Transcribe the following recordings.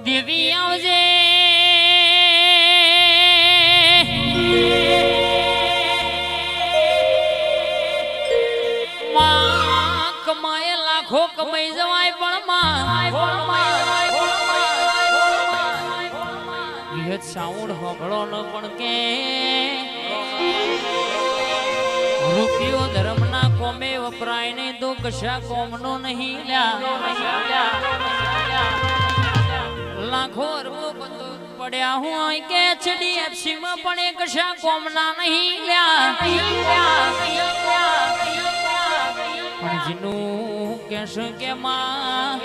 દેવી આવજે માં કમાય લાખો કમાઈ જવાય પણ માં સાઉન્ડ હોભળો ન પણ કે રૂપિયો ધર્મના કોમે વપરાય ને તો કશા કોમનો નહીં લ્યા લાખો અરબો પડ્યા હોય કે HDFC માં પણ એ કશા કોમના નહીં લ્યા પણ જીનું કહેશે કે માં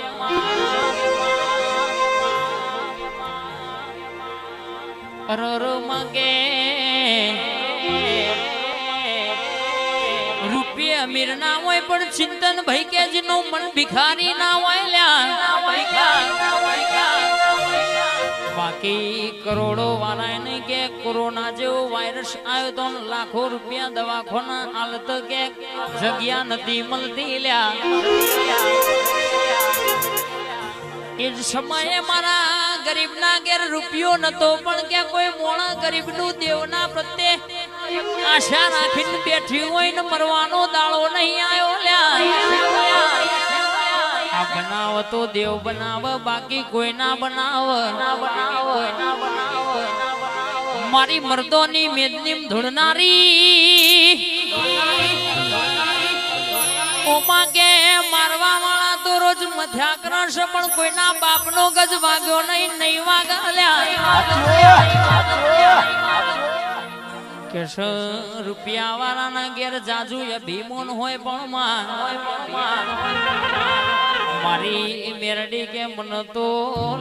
અરર મગે રૂપિયા અમીર ના હોય પણ ચિંતન ભાઈ કે જીનું મન ભિખારી ના હોય લ્યા બાકી કરોડો વાળા ને કે કોરોના જેવો વાયરસ આવ્યો તો લાખો રૂપિયા દવાખાના હાલત કે જગ્યા નથી મળતી લ્યા એ જ સમયે મારા ગરીબ ના ઘેર રૂપિયો નતો પણ કે કોઈ મોણા ગરીબ નું દેવના પ્રત્યે આશા રાખીને બેઠી હોય ને મરવાનો દાડો નહીં આવ્યો લ્યા બનાવ તો દેવ બનાવ બાકી કોઈ ના બનાવ મારી મર્દોની મેદનીમ ધૂળનારી ઓમાં કે મારવા વાળા તો રોજ મથ્યા કરશે પણ કોઈના બાપનો ગજ વાગ્યો નહીં વાગ્યા કે રૂપિયા વાળાના ઘેર જાજુ ભીમોન હોય પણ મારી મેરડી કે મન તો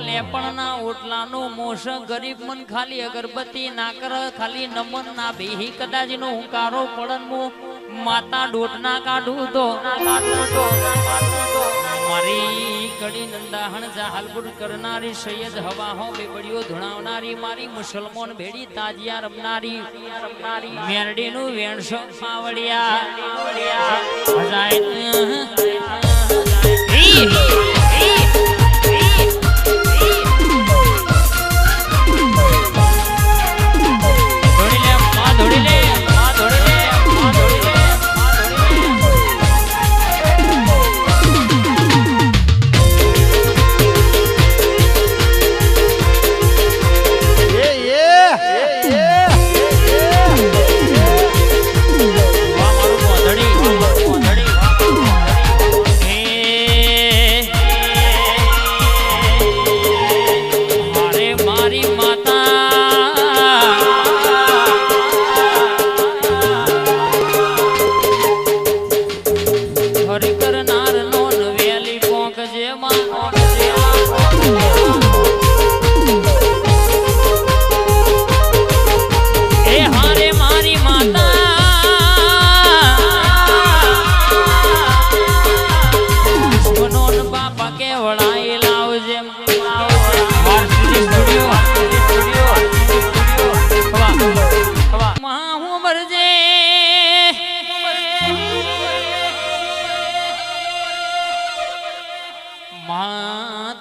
લેપણ ના ઓટલાનું મોશ ગરીબ મન ખાલી અગરબત્તી ના કર ખાલી નમન ના ભી કદાચ નો હુંકારો પડન માતા ડોટ ના કાઢું તો મારી કડી નંદાહણ જાહલપુર કરનારી સૈયદ હવા હો બેબડીઓ ધુણાવનારી મારી મુસલમાન ભેડી તાજિયા રમનારી મેરડી નું વેણસો પાવડિયા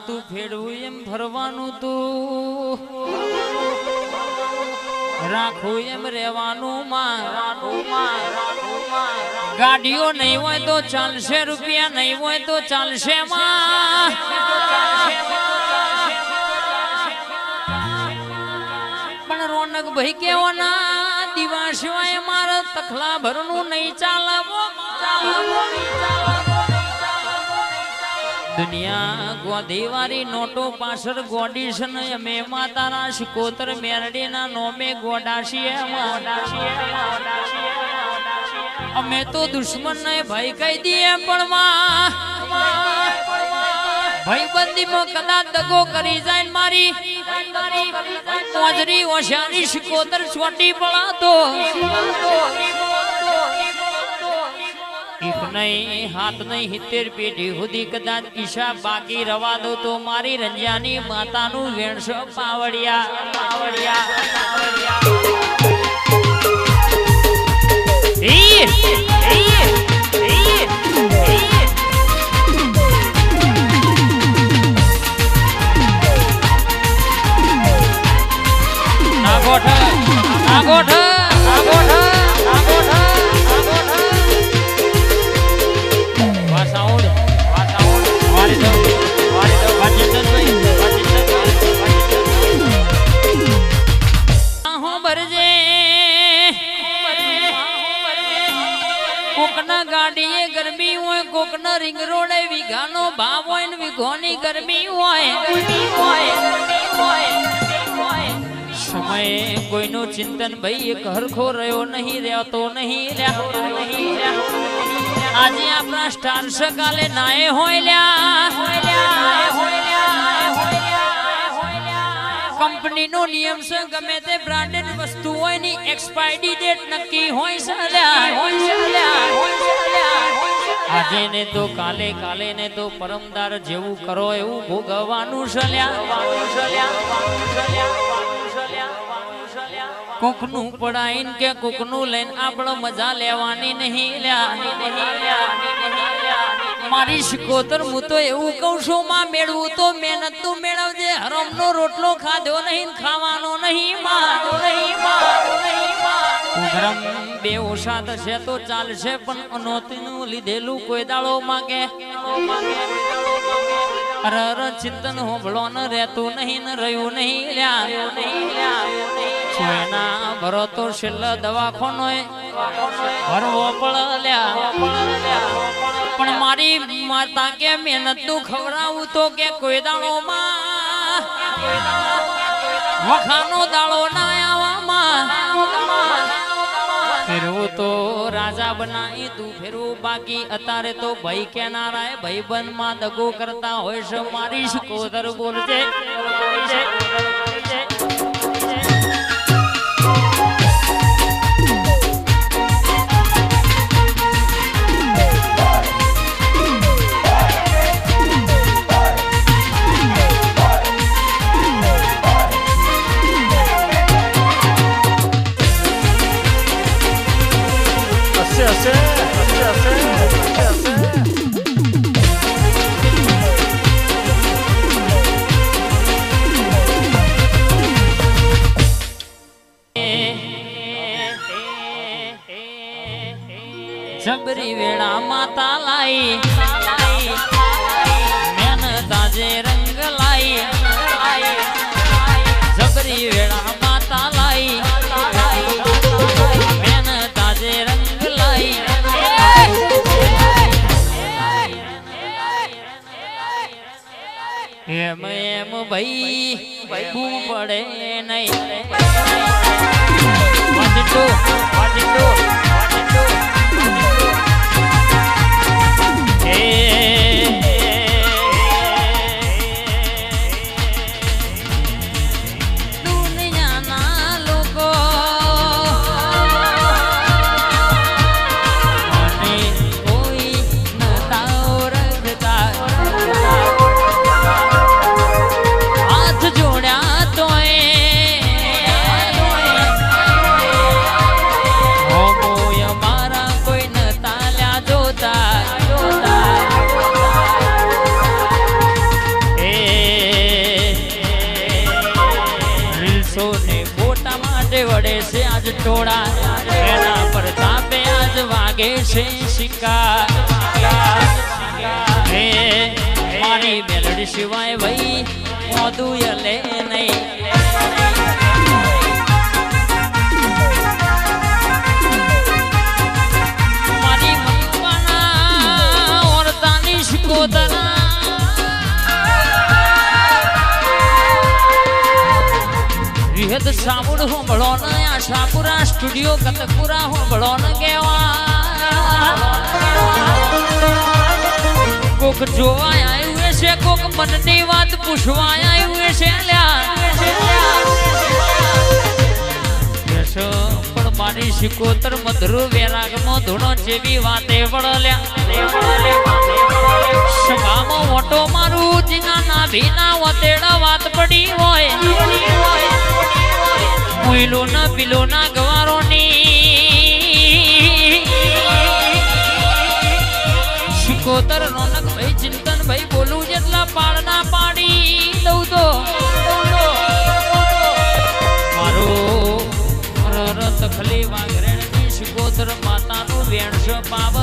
તું ફેરવું એમ ફરવાનું તું રાખું એમ રેવાનું ગાડીઓ નહીં હોય તો ચાલશે રૂપિયા નહીં હોય તો ચાલશે પણ રોનક ભાઈ કેવો ના દિવાસીઓએ મારા તખલા ભરનું નહીં ચાલવો દુનિયા ગોધીવારી નોટો પાછળ ગોડીશન અમે માતાના શિકોતર મેરડીના નોમે ગોડાશીએ અમે તો દુશ્મન ને ભાઈ કહી દઈએ પણ ભાઈ બંદીમાં કદાચ દગો કરી જાય મારી મોજરી ઓશારી શિકોતર છોટી પડાતો એક નહીં હાથ નહીં 70 પેઢી સુધી કદાચ ઈશા બાકી રવા દો તો મારી રંજાની માતાનું વેણસો પાવડિયા કોકનો રિંગ રોડે વીઘાનો ભાવ હોય ને વીઘોની ગરમી હોય સમયે કોઈનું ચિંતન ભાઈ એક હરખો રહ્યો નહીં રહેતો નહીં આજે આપણા સ્ટાર સકાલે નાય હોય કંપની નો નિયમ છે ગમે તે બ્રાન્ડેડ વસ્તુ હોય ની એક્સપાયરી ડેટ નક્કી હોય આજે ને તો કાલે ને તો પરમદાર જેવું કરો એવું ભોગવવાનું કોકનું પડાઈન કે કોકનું લઈને આપણે મજા લેવાની નહીં મારી શિકોતર હું તો એવું કહું છું માં મેળવું તો મહેનત તું મેળવજે હરમનો રોટલો ખાધો નહીં ખાવાનો નહીં ઉઘરમ બે ઓછા થશે તો ચાલશે પણ અનોતીનું લીધેલું કોઈ દાડો માગે અરર ચિંતન હોબળો ન રહેતું નહીં ને રહ્યું નહીં સોયના ભરો તો છેલ્લા દવાખાનો ભરવો પડલ્યા પણ મારી માતા કે મહેનત નું ખવડાવું તો કે કોઈ દાડો માં વખાનો દાડો ના આવવામાં ફેરવું તો રાજા બનાવી તું ફેરવું બાકી અત્યારે તો ભાઈ કેનારાય ભાઈ બંધ માં દગો કરતા હોય છે મારી શિકોતર બોલજે જબરી વેળા માતા લાઈ મેન તાજે રંગ લાઈ જબરી વેળા માતા લાઈ મેન તાજે રંગ લાઈ એમ ભાઈ બૂમ પડે નહીં દુનિયાના લોકો મને કોઈ નતા ઓળખતા હાથ જોડ્યા તોય મારા કોઈ નતા લ્યા જોતા વડે છે આજ ટોળા એના પર તાપે આજ વાગે છે શિકાર મારી મેલડી સિવાય ભાઈ મોદું યલે નહીં મારી મનવાના ઓરતાની શિકોતરા વિહદ સામુડ હોંભળો ને આશાપુરા સ્ટુડિયો કતકપુરા હોંભળો ને કેવા કોક જોવા આવ્યું છે કોક મનની વાત પૂછવા આવ્યું છે પણ મારી શિકોતર મધુર વેરાગમાં ધૂણો જેવી વાતે વળલ્યા સભામાં ઓટો મારું જીના ના ભીના વતેડા વાત પડી હોય મુઈલો ના પીલો ના ગવારો ની શિકોતર રોનક ભાઈ ચિંતન ભાઈ બોલું જેટલા પાડના પાડી દઉં તો મારો રત ખલી વાગરેણ ની શિકોતર માતાનું વેણસ પાવ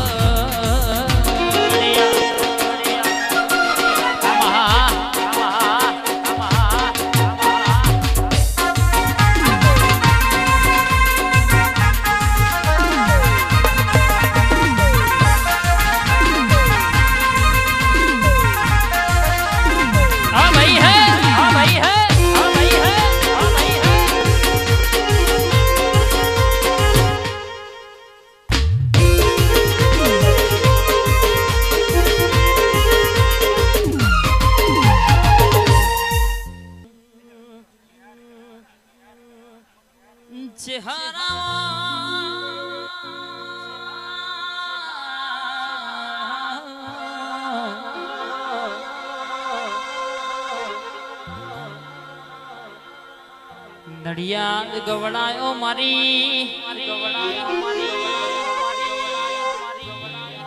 નડિયાદ ગવડાયો મારી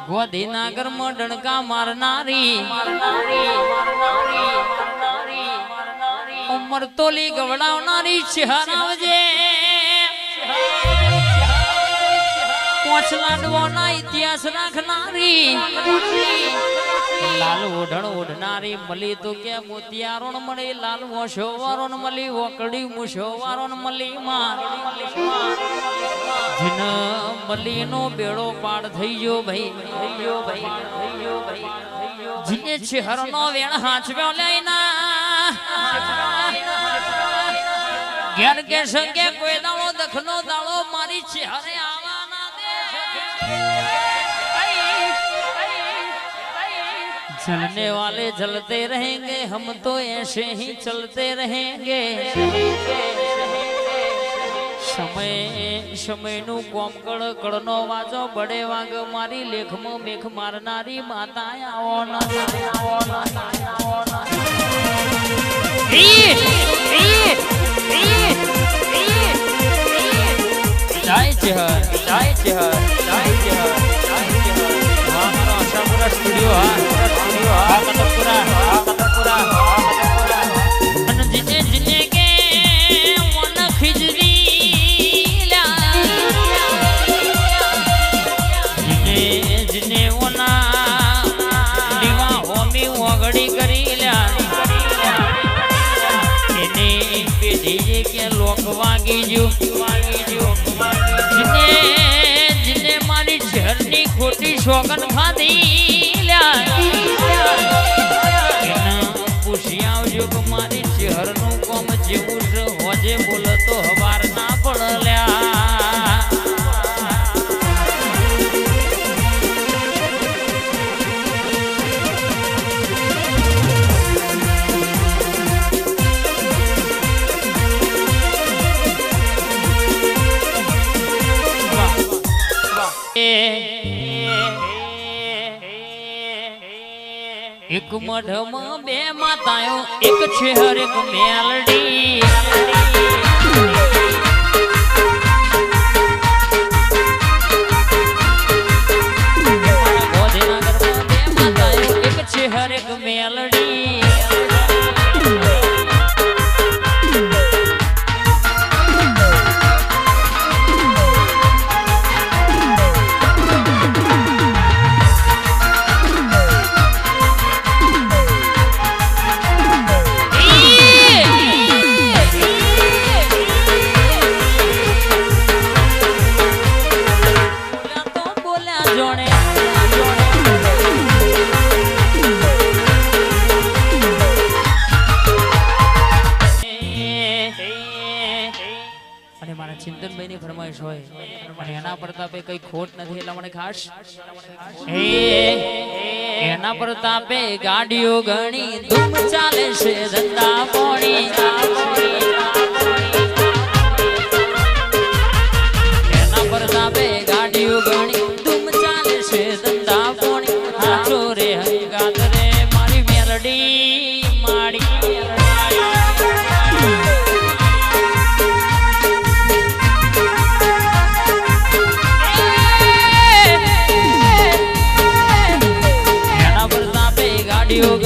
ગોધીનાગર માં ડણકા મારનારી ઉમરતોલી ગવડાવનારી ચહેરાવજે પોચ લાડવાના ઇતિહાસ રાખનારી લાલ ઓઢણ ઓઢનારી મળી તો કે મોતિયારોણ મળે લાલ મોશોવારોણ મળી ઓકડી મુશોવારોણ મળી માં જીન મલીનો બેડો પાડ થઈ ગયો ભાઈ જીને ચહેરનો વેણ હાચવ્યો લઈના ઘેર કે સંગે કોઈ દાળો દખનો દાળો મારી ચહેરે આવવાના દે चलने वाले चलते रहेंगे हम तो ऐसे ही चलते रहेंगे समय નું કોમ કળનો વાજો બડે વાગ મારી લેખમાં મેખ મારનારી માતા આવો સ્ટુડિયો જીને કે મન ખીજરી જીને ઓના દીવા હોમી ઓગડી કરી એને પેઢી કે લોક વાગી જો જીને મારી ઝરની ખોટી સોગન ખાધી પૂછી આવજો કે મારી ચહેરનું કોમ જેવું છે હોજે બોલતો હવાર ના પડલ્યા એક મઢમાં બે માતાઓ એક છે હર એક મેલડી ગોધીનાગરમાં બે માતાઓ એક છે હર એક મેલડી ચિંતનભાઈ ની ફરમાઈશ હોય અને એના પ્રતાપે કઈ ખોટ નથી એટલા મને ખાસ એના પ્રતાપે ગાડીઓ ઘણી ધૂમ ચાલે છે ધંધા પોણી એના પ્રતાપે ગાડીઓ ઘણી ધૂમ ચાલે છે ધંધા પોણી હાચો રે હંગાત રે મારી મેલડી માડી ગાડીઓ